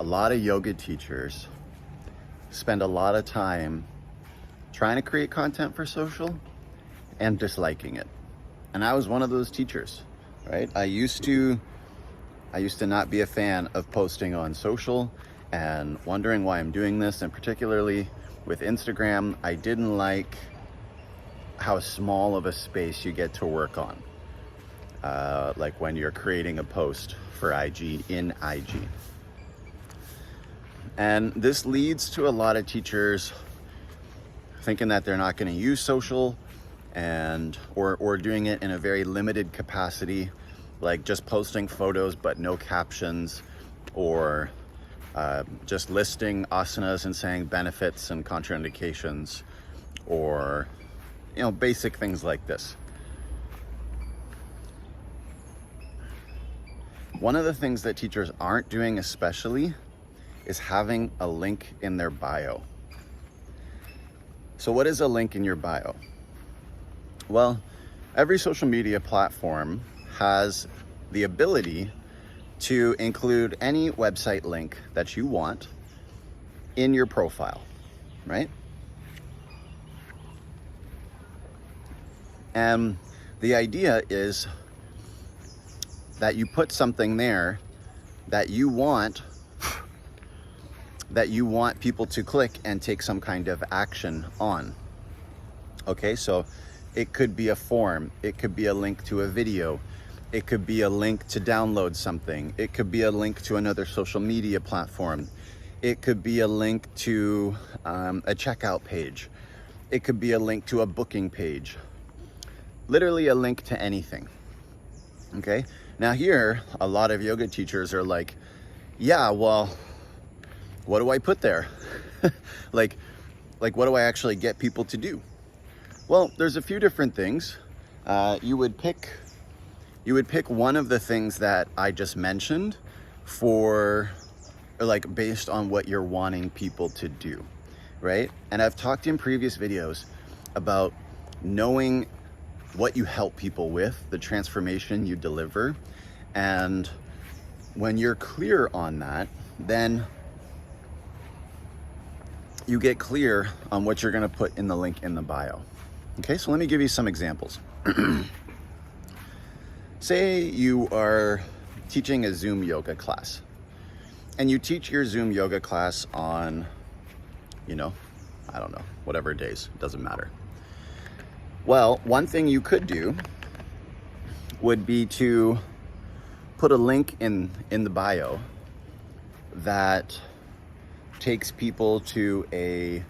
a lot of yoga teachers spend a lot of time trying to create content for social and disliking it. And I was one of those teachers, right? I used to not be a fan of posting on social and wondering why I'm doing this. And particularly with Instagram, I didn't like how small of a space you get to work on. Like when you're creating a post for IG in IG. And this leads to a lot of teachers thinking that they're not going to use social or doing it in a very limited capacity, like just posting photos but no captions, or just listing asanas and saying benefits and contraindications, or basic things like this. One of the things that teachers aren't doing especially is having a link in their bio. So what is a link in your bio? Well, every social media platform has the ability to include any website link that you want in your profile, right? And the idea is that you put something there that you want people to click and take some kind of action on. Okay, so it could be a form, it could be a link to a video, it could be a link to download something, it could be a link to another social media platform, it could be a link to a checkout page, it could be a link to a booking page, literally a link to anything. Okay, now here a lot of yoga teachers are like, yeah, well, what do I put there? like what do I actually get people to do? Well, there's a few different things. You would pick one of the things that I just mentioned based on what you're wanting people to do, right? And I've talked in previous videos about knowing what you help people with, the transformation you deliver. And when you're clear on that, then you get clear on what you're going to put in the link in the bio. Okay, so let me give you some examples. Say you are teaching a Zoom yoga class, and you teach your Zoom yoga class on, I don't know, whatever days, doesn't matter. Well, one thing you could do would be to put a link in the bio that takes people to a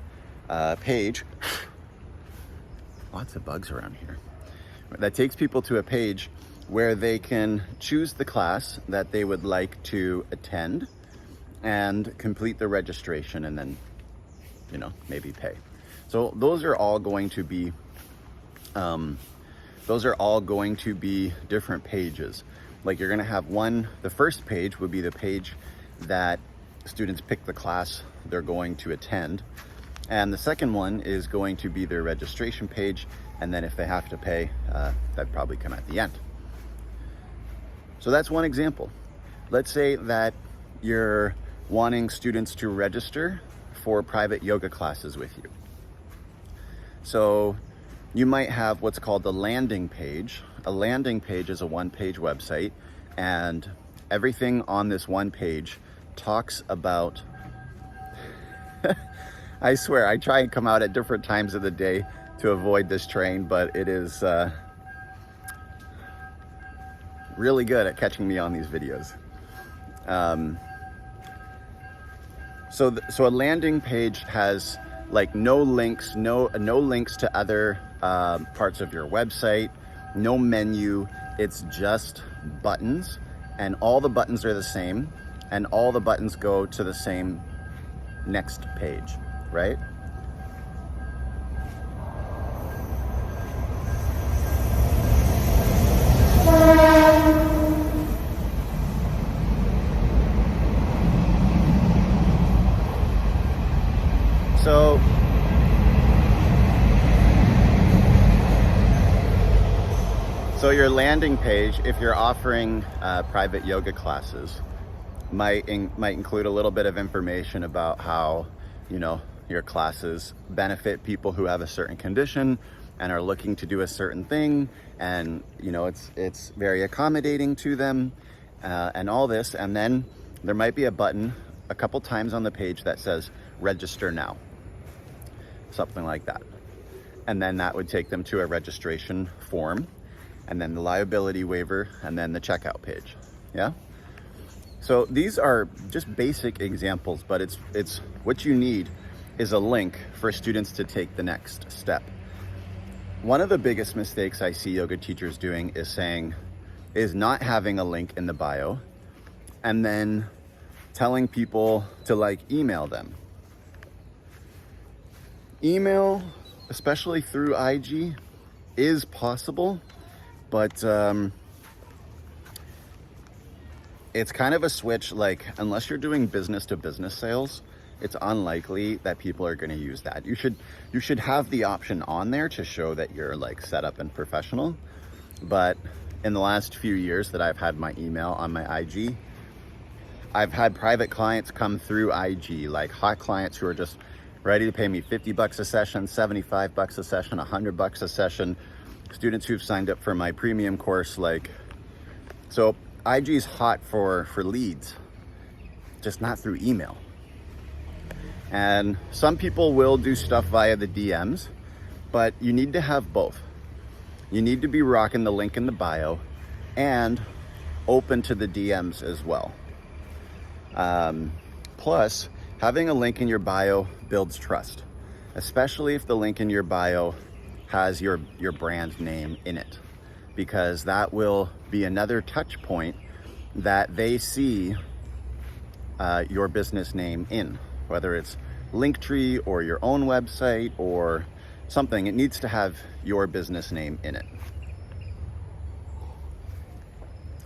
page. Lots of bugs around here. That takes people to a page where they can choose the class that they would like to attend and complete the registration, and then, maybe pay. So those are all going to be different pages. Like you're going to have the first page would be the page that students pick the class they're going to attend. And the second one is going to be their registration page. And then if they have to pay, that'd probably come at the end. So that's one example. Let's say that you're wanting students to register for private yoga classes with you. So you might have what's called the landing page. A landing page is a one-page website, and everything on this one page talks about I swear, I try and come out at different times of the day to avoid this train, but it is really good at catching me on these videos. So a landing page has no links to other parts of your website, no menu. It's just buttons, and all the buttons are the same, and all the buttons go to the same next page, right? So your landing page, if you're offering private yoga classes, might include a little bit of information about how, you know, your classes benefit people who have a certain condition and are looking to do a certain thing, and you know, it's very accommodating to them, and all this. And then there might be a button a couple times on the page that says register now, something like that. And then that would take them to a registration form, and then the liability waiver, and then the checkout page. Yeah. So these are just basic examples, but it's what you need is a link for students to take the next step. One of the biggest mistakes I see yoga teachers doing is not having a link in the bio and then telling people to like email them. Email, especially through IG, is possible, but it's kind of a switch. Like, unless you're doing business to business sales, it's unlikely that people are going to use that. You should have the option on there to show that you're like set up and professional. But in the last few years that I've had my email on my IG, I've had private clients come through IG, like hot clients who are just ready to pay me $50 a session, $75 a session, $100 a session. Students who've signed up for my premium course, like, so IG is hot for leads, just not through email. And some people will do stuff via the DMs, but you need to have both. You need to be rocking the link in the bio and open to the DMs as well. Plus, having a link in your bio builds trust, especially if the link in your bio has your brand name in it, because that will be another touch point that they see your business name in, whether it's Linktree or your own website or something. It needs to have your business name in it.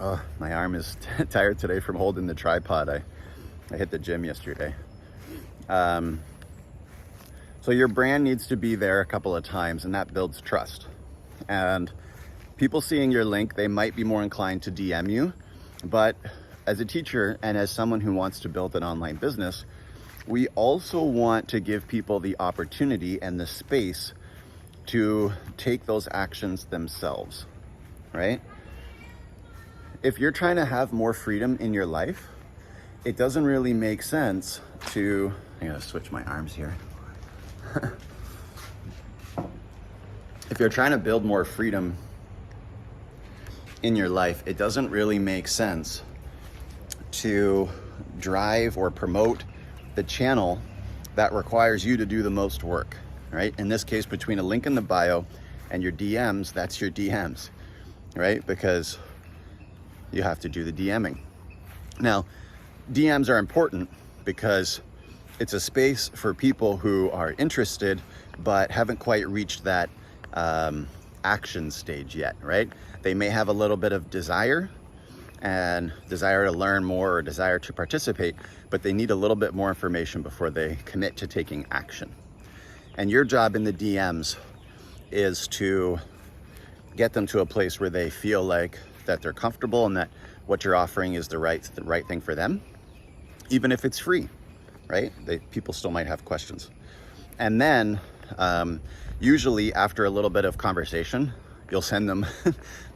Oh, my arm is tired today from holding the tripod. I hit the gym yesterday. So your brand needs to be there a couple of times, and that builds trust. And people seeing your link, they might be more inclined to DM you. But as a teacher and as someone who wants to build an online business, we also want to give people the opportunity and the space to take those actions themselves, right? If you're trying to have more freedom in your life, it doesn't really make sense to, I gotta switch my arms here. If you're trying to build more freedom in your life, it doesn't really make sense to drive or promote the channel that requires you to do the most work, right? In this case, between a link in the bio and your DMs, that's your DMs, right? Because you have to do the DMing. Now, DMs are important because it's a space for people who are interested but haven't quite reached that action stage yet, right? They may have a little bit of desire and desire to learn more or desire to participate, but they need a little bit more information before they commit to taking action. And your job in the DMs is to get them to a place where they feel like that they're comfortable and that what you're offering is the right thing for them, even if it's free, right? People still might have questions. And then usually after a little bit of conversation, you'll send them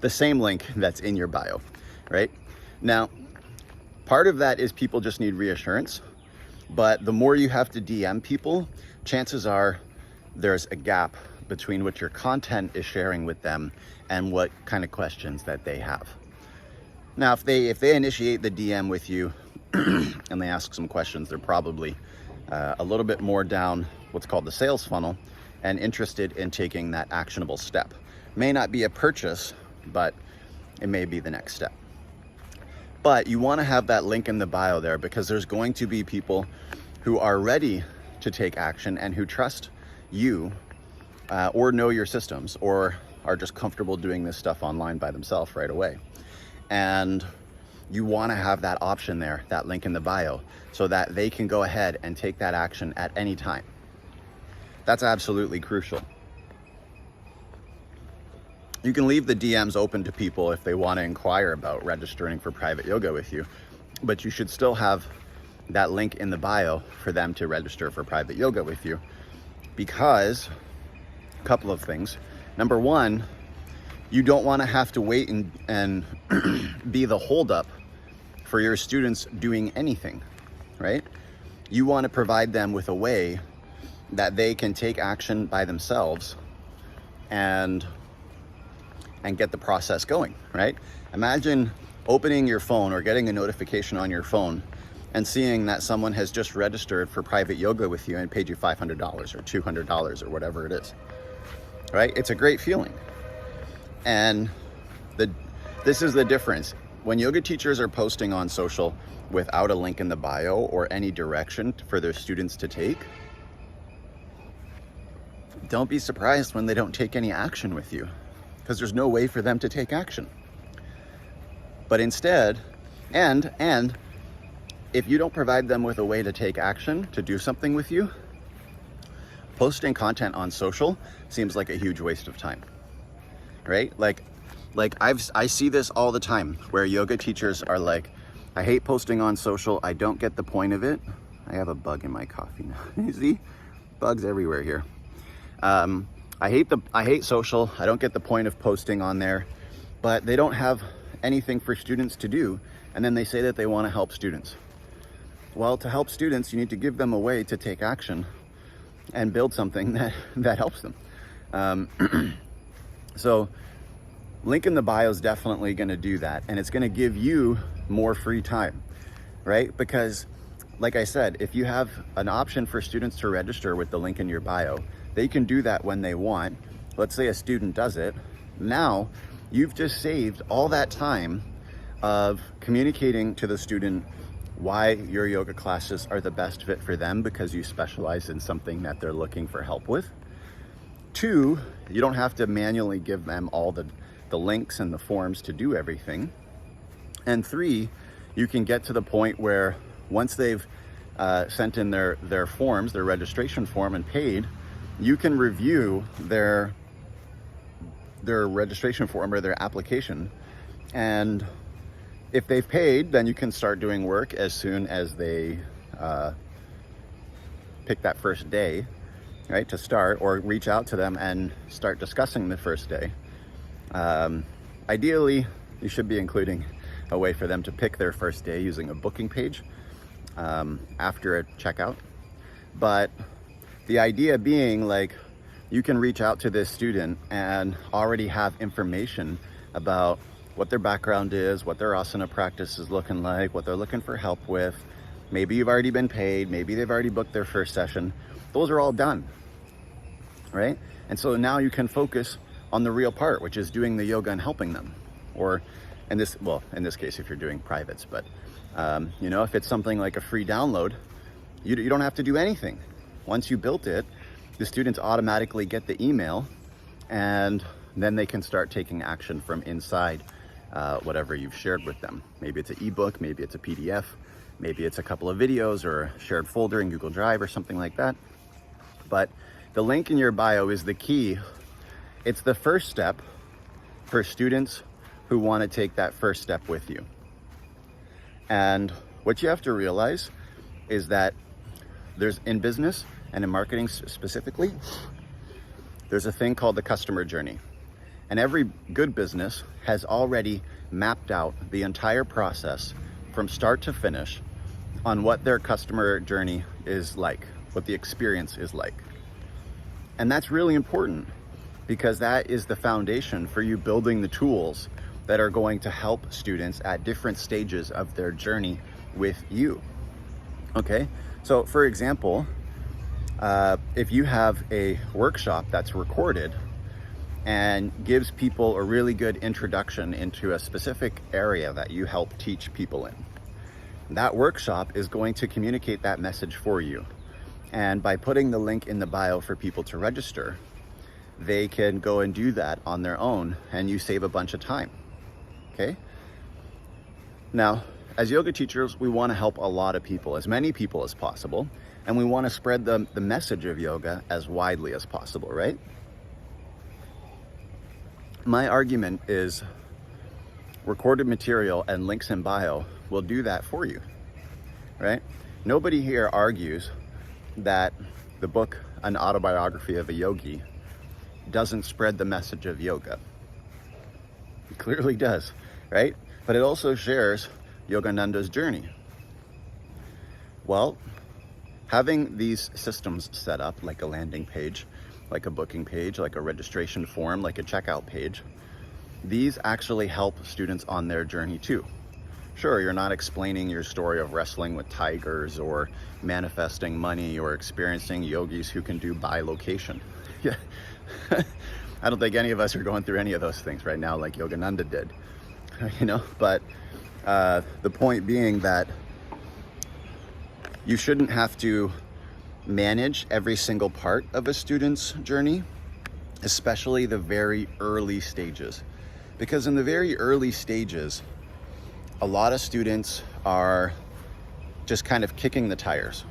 the same link that's in your bio, right? Now, part of that is people just need reassurance, but the more you have to DM people, chances are there's a gap between what your content is sharing with them and what kind of questions that they have. Now, if they initiate the DM with you and they ask some questions, they're probably a little bit more down what's called the sales funnel and interested in taking that actionable step. May not be a purchase, but it may be the next step. But you want to have that link in the bio there because there's going to be people who are ready to take action and who trust you or know your systems or are just comfortable doing this stuff online by themselves right away. And you want to have that option there, that link in the bio, so that they can go ahead and take that action at any time. That's absolutely crucial. You can leave the DMs open to people if they want to inquire about registering for private yoga with you. but you should still have that link in the bio for them to register for private yoga with you, because a couple of things. Number one, you don't want to have to wait and be the holdup for your students doing anything, right? You want to provide them with a way that they can take action by themselves and get the process going, right? Imagine opening your phone or getting a notification on your phone and seeing that someone has just registered for private yoga with you and paid you $500 or $200 or whatever it is, right? It's a great feeling. And this is the difference. When yoga teachers are posting on social without a link in the bio or any direction for their students to take, don't be surprised when they don't take any action with you, because there's no way for them to take action. But instead, and if you don't provide them with a way to take action, to do something with you, posting content on social seems like a huge waste of time, right? Like I see this all the time where yoga teachers are like, I hate posting on social. I don't get the point of it. I have a bug in my coffee now. You see? Bugs everywhere here. I hate social. I don't get the point of posting on there, but they don't have anything for students to do. And then they say that they want to help students. Well, to help students, you need to give them a way to take action and build something that helps them. So link in the bio is definitely going to do that, and it's going to give you more free time, right? Because like I said, if you have an option for students to register with the link in your bio, they can do that when they want. Let's say a student does it. Now you've just saved all that time of communicating to the student why your yoga classes are the best fit for them, because you specialize in something that they're looking for help with. 2, you don't have to manually give them all the links and the forms to do everything. And 3, you can get to the point where once they've sent in their forms, their registration form, and paid, you can review their registration form or their application. And if they've paid, then you can start doing work as soon as they pick that first day, right, to start, or reach out to them and start discussing the first day. Ideally, you should be including a way for them to pick their first day using a booking page after a checkout. But the idea being, like, you can reach out to this student and already have information about what their background is, what their asana practice is looking like, what they're looking for help with. Maybe you've already been paid, maybe they've already booked their first session. Those are all done, right? And so now you can focus on the real part, which is doing the yoga and helping them. Or in this case, if you're doing privates, but if it's something like a free download, you don't have to do anything. Once you built it, the students automatically get the email, and then they can start taking action from inside whatever you've shared with them. Maybe it's an ebook, maybe it's a PDF, maybe it's a couple of videos or a shared folder in Google Drive or something like that. But the link in your bio is the key. It's the first step for students who want to take that first step with you. And what you have to realize is that in business and in marketing specifically, there's a thing called the customer journey. And every good business has already mapped out the entire process from start to finish on what their customer journey is like, what the experience is like. And that's really important, because that is the foundation for you building the tools that are going to help students at different stages of their journey with you. Okay, so for example, if you have a workshop that's recorded and gives people a really good introduction into a specific area that you help teach people in, that workshop is going to communicate that message for you. And by putting the link in the bio for people to register, they can go and do that on their own, and you save a bunch of time. Okay? Now, as yoga teachers, we want to help a lot of people, as many people as possible, and we want to spread the message of yoga as widely as possible, right? My argument is recorded material and links in bio will do that for you, right? Nobody here argues that the book, An Autobiography of a Yogi, doesn't spread the message of yoga. It clearly does, right? But it also shares Yogananda's journey. Well, having these systems set up, like a landing page, like a booking page, like a registration form, like a checkout page, these actually help students on their journey too. Sure, you're not explaining your story of wrestling with tigers or manifesting money or experiencing yogis who can do bilocation. Yeah. I don't think any of us are going through any of those things right now like Yogananda did, you know, but the point being that you shouldn't have to manage every single part of a student's journey, especially the very early stages. Because in the very early stages, a lot of students are just kind of kicking the tires.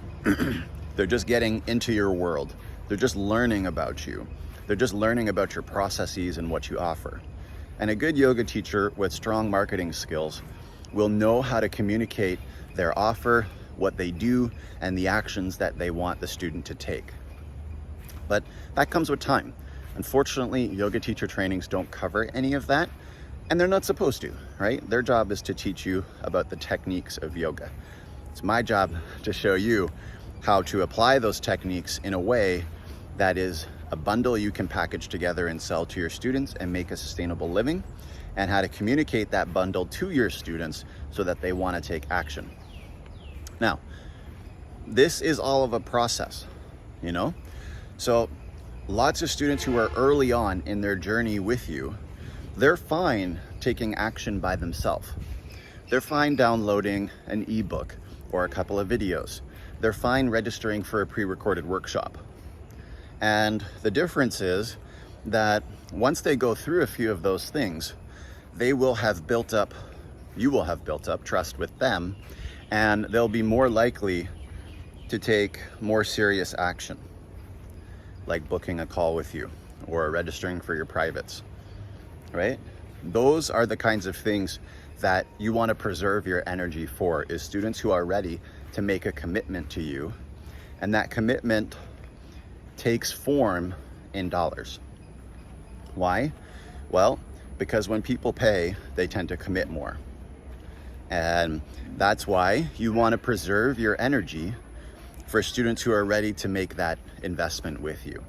They're just getting into your world. They're just learning about you. They're just learning about your processes and what you offer. And a good yoga teacher with strong marketing skills will know how to communicate their offer, what they do, and the actions that they want the student to take. But that comes with time. Unfortunately, yoga teacher trainings don't cover any of that, and they're not supposed to, right? Their job is to teach you about the techniques of yoga. It's my job to show you how to apply those techniques in a way that is a bundle you can package together and sell to your students and make a sustainable living, and how to communicate that bundle to your students so that they want to take action. Now, this is all of a process, you know? So lots of students who are early on in their journey with you, they're fine taking action by themselves. They're fine downloading an ebook or a couple of videos. They're fine registering for a pre-recorded workshop. And the difference is that once they go through a few of those things, you will have built up trust with them, and they'll be more likely to take more serious action, like booking a call with you or registering for your privates, right? Those are the kinds of things that you want to preserve your energy for, is students who are ready to make a commitment to you, and that commitment takes form in dollars. Why? Well, because when people pay, they tend to commit more. And that's why you want to preserve your energy for students who are ready to make that investment with you,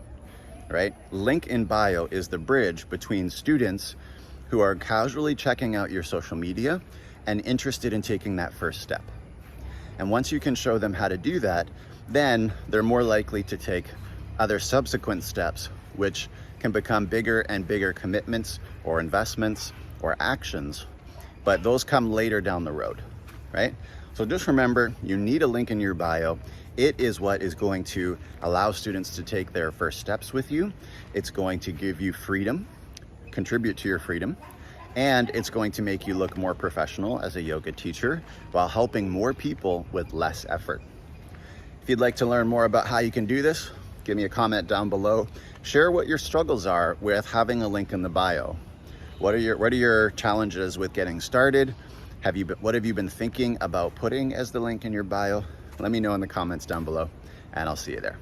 right? Link in bio is the bridge between students who are casually checking out your social media and interested in taking that first step. And once you can show them how to do that, then they're more likely to take other subsequent steps, which can become bigger and bigger commitments or investments or actions, but those come later down the road, right? So just remember, you need a link in your bio. It is what is going to allow students to take their first steps with you. It's going to give you freedom, contribute to your freedom, and it's going to make you look more professional as a yoga teacher while helping more people with less effort. If you'd like to learn more about how you can do this, give me a comment down below. Share what your struggles are with having a link in the bio. What are your challenges with getting started? What have you been thinking about putting as the link in your bio? Let me know in the comments down below, and I'll see you there.